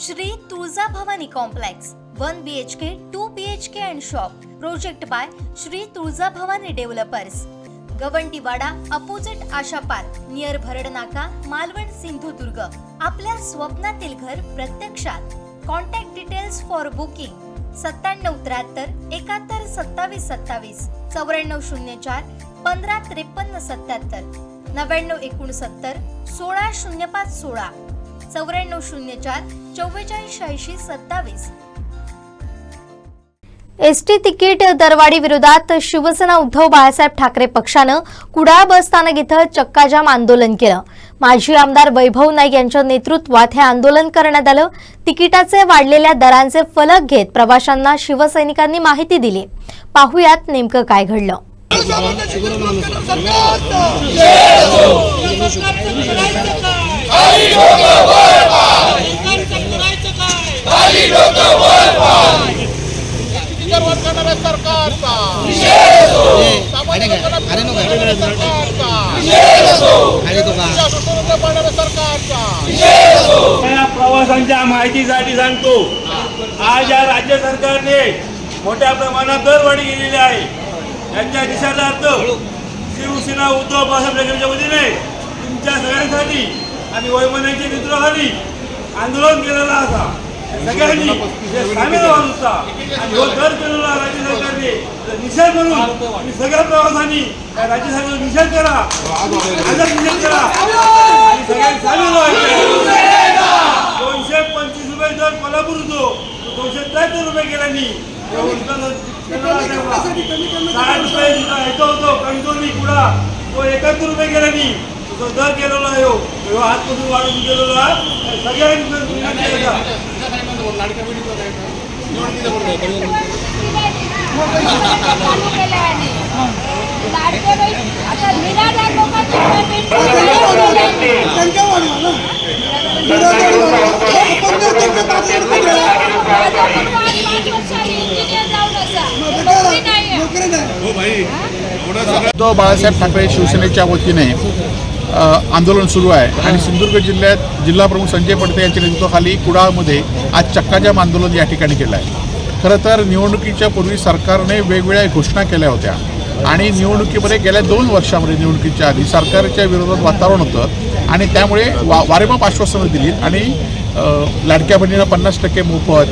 Shri Tuljabhavani complex 1 BHK 2 BHK and shop project by Shri Tuljabhavani developers Gavantiwada opposite Asha park near Bharadnaka Malvan Sindhudurg. आपल्या स्वप्नातील घर प्रत्यक्षात। Contact details for booking 9773 71 27 27 9404 15 53 77 9969 16 05 16 9404 44 86 27। ST ticket दरवाढी विरोधात शिवसेना उद्धव बाळासाहेब ठाकरे पक्षानं कुडाळ बस स्थानक इथं चक्काजाम आंदोलन केलं। माजी आमदार वैभव नाईक यांच्या नेतृत्वात हे आंदोलन करण्यात आलं। तिकिटाचे वाढलेल्या दरांचे फलक घेत प्रवाशांना शिवसैनिकांनी माहिती दिली। पाहुयात नेमकं काय घडलं। प्रवाशांच्या माहितीसाठी सांगतो, आज या राज्य सरकारने मोठ्या प्रमाणात दरवाढी केलेली आहे। याच्या निषेधार्थ शिवसेना उद्धव बाळासाहेब ठाकरेंच्या वतीने तुमच्या सगळ्यांसाठी आणि वैमनच्या नेतृत्वाखाली आंदोलन केलेलं असा सगळ्यांनी सामील व्हावं होता आणि हो दर केलेला राज्य सरकारने निषेध म्हणून सगळ्या प्रवाशांनी राज्य सरकारचा निषेध करा, आजच निषेध करा आणि सगळ्यांनी सामील व्हायचे। 225 रुपये दर कोल्हापूर होतो 273 रुपये केल्यानी 60 रुपये येतो होतो कणकवली कुडा तो 71 रुपये केल्यानी दर केलेला आहे। आजपासून वाढून गेलेला सगळ्यांनी उद्धव बाळासाहेब ठाकरे शिवसेनेच्या वतीने आंदोलन सुरू आहे आणि सिंधुदुर्ग जिल्ह्यात जिल्हा प्रमुख संजय पडते यांच्या नेतृत्वाखाली कुडाळमध्ये आज चक्काजाम आंदोलन या ठिकाणी केलं आहे। खरं तर निवडणुकीच्या पूर्वी सरकारने वेगवेगळ्या घोषणा केल्या होत्या आणि निवडणुकीमध्ये गेल्या 2 वर्षामध्ये निवडणुकीच्या आधी सरकारच्या विरोधात वातावरण होतं आणि त्यामुळे वारेमाप आश्वासनं दिलीत आणि लाडक्या बहिणींना 50% मोफत,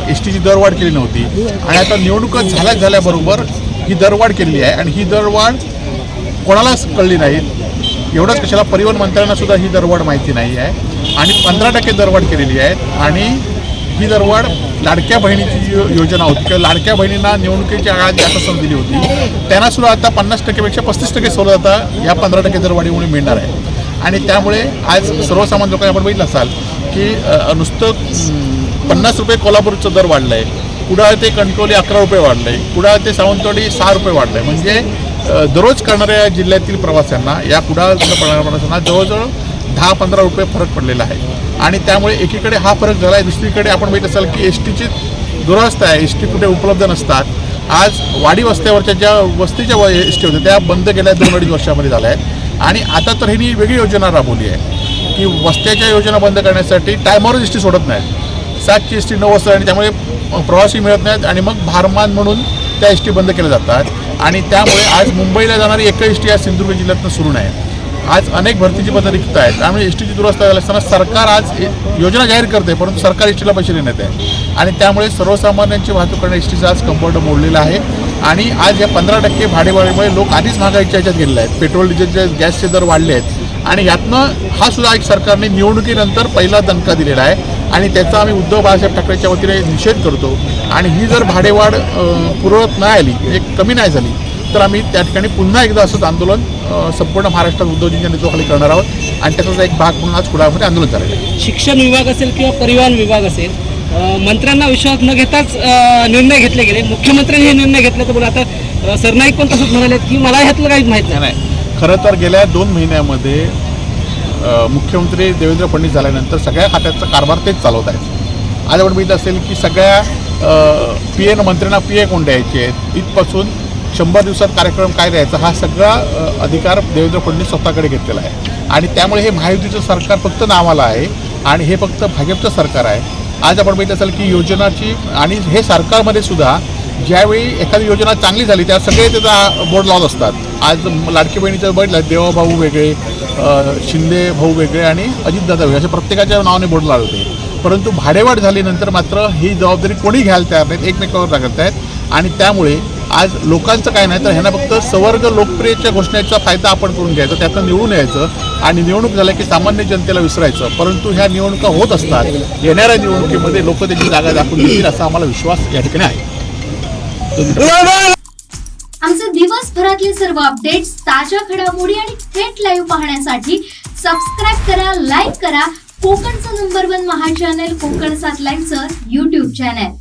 एसटीची दरवाढ केली नव्हती आणि आता निवडणुका झाल्याबरोबर ही दरवाढ केलेली आहे आणि ही दरवाढ कोणालाच कळली नाही। एवढंच कशाला परिवहन मंत्र्यांना सुद्धा ही दरवाढ माहिती नाही आहे आणि 15% दरवाढ केलेली आहे आणि ही दरवाढ लाडक्या बहिणीची योजना होती किंवा लाडक्या बहिणींना निवडणुकीच्या काळात जास्त संधी दिली होती त्यांना सुद्धा आता 50%पेक्षा 35% सवलत आता या 15% दरवाढीमुळे मिळणार आहे आणि त्यामुळे आज सर्वसामान्य लोकांना आपण बघितलं असाल की नुसतं 50 रुपये कोल्हापूरचं दर वाढलं आहे, कुडाळ ते कणकवली 11 रुपये वाढलं आहे, कुडाळ ते सावंतवाडी 6 रुपये वाढलं आहे। म्हणजे दररोज करणाऱ्या जिल्ह्यातील प्रवाशांना या कुडाळ प्रवाशांना जवळजवळ 10-15 रुपये फरक पडलेला आहे आणि त्यामुळे एकीकडे हा फरक झाला आहे, दुसरीकडे आपण बघितलं असाल की एसटीची दुरावस्था आहे, एसटी कुठे उपलब्ध नसतात। आज वाडी वस्त्यावरच्या ज्या वस्तीच्या एसटी होत्या त्या बंद गेल्या 2-2.5 वर्षामध्ये झाल्या आहेत आणि आता तर ह्यांनी वेगळी योजना राबवली आहे की वस्त्याच्या योजना बंद करण्यासाठी टायमावरच एसटी सोडत नाहीत। 7ची एसटी 9 वाजता आणि त्यामुळे प्रवासी मिळत नाहीत आणि मग भारमान म्हणून त्या एसटी बंद केल्या जातात आणि त्यामुळे आज मुंबईला जाणारी एकही एसटी या सिंधुदुर्ग जिल्ह्यातून सुरू नाही। आज अनेक भरतीची पदं रिक्त आहेत त्यामुळे एसटीची दुरवस्था झाली असताना सरकार आज योजना जाहीर करते परंतु सरकार एसटीला पैसे देण्यात आहे आणि त्यामुळे सर्वसामान्यांची वाहतूक करणे एसटीचा आज कंबर्ड मोडलेला आहे आणि आज या 15% भाडेवाढीमुळे लोक आधीच महागाईच्या ह्याच्यात गेलेले आहेत। पेट्रोल डिझेलचे गॅसचे दर वाढले आहेत आणि यातनं हा सुद्धा एक सरकारने निवडणुकीनंतर पहिला दणका दिलेला आहे आणि त्याचा आम्ही उद्धव बाळासाहेब ठाकरेंच्या वतीने निषेध करतो आणि ही जर भाडेवाढ पूर्ववत नाही आली म्हणजे कमी नाही झाली तर आम्ही त्या ठिकाणी पुन्हा एकदा असंच आंदोलन संपूर्ण महाराष्ट्रात उद्धवजींच्या नेतृत्वाखाली करणार आहोत आणि त्याचाच एक भाग म्हणून आज कुडाळमध्ये आंदोलन झालेलं आहे। शिक्षण विभाग असेल किंवा परिवहन विभाग असेल, मंत्र्यांना विश्वास न घेताच निर्णय घेतले गेले। मुख्यमंत्र्यांनी हे निर्णय घेतले तर आता सरनाईक पण तसंच म्हणाले की मला ह्यातलं काहीच माहीत नाही। खरं तर गेल्या 2 महिन्यामध्ये मुख्यमंत्री देवेंद्र फडणवीस झाल्यानंतर सगळ्या खात्याचा कारभार तेच चालवत आहेत। आज आपण बघितलं असेल की सगळ्या PN मंत्र्यांना PA कोण द्यायचे आहेत, इथपासून 100 दिवसात कार्यक्रम काय द्यायचा हा सगळा अधिकार देवेंद्र फडणवीस स्वतःकडे घेतलेला आहे आणि त्यामुळे हे महायुतीचं सरकार फक्त नावाला आहे आणि हे फक्त भाजपचं सरकार आहे. आज आपण बघितलं असेल की योजनाची आणि हे सरकारमध्ये सुद्धा ज्यावेळी एखादी योजना चांगली झाली त्या सगळे त्याचा बोर्ड लावत असतात. आज लाडकी बहिणीचं बघितलं देवाभाऊ वेगळे, शिंदे भाऊ वेगळे आणि अजितदादा वेगळे अशा प्रत्येकाच्या नावाने बोर्ड लावते. परंतु भाडेवाढ झाल्यानंतर मात्र ही जबाबदारी कोणी घ्यायला तयार नाहीत, एकमेकावर टाकत आहेत. आणि त्यामुळे आज लोकांचं काय नाही तर ह्यांना फक्त सवर्ग लोकप्रियतेच्या घोषणेचा फायदा आपण करून घ्यायचा, त्यातनं निवडून यायचं आणि निवडणूक झाल्या की सामान्य जनतेला विसरायचं. परंतु ह्या निवडणुका होत असतात. येणाऱ्या निवडणुकीमध्ये लोक त्याची जागा दाखवून देतील असा आम्हाला विश्वास या ठिकाणी आहे. आमचे दिवसभरातले सर्व अपडेट्स, ताज्या घडामोडी आणि थेट लाईव्ह पाहण्यासाठी सबस्क्राईब करा, लाईक करा कोकणचं नंबर 1 महा चॅनल कोकण 7 लाईव्हचं YouTube चॅनल.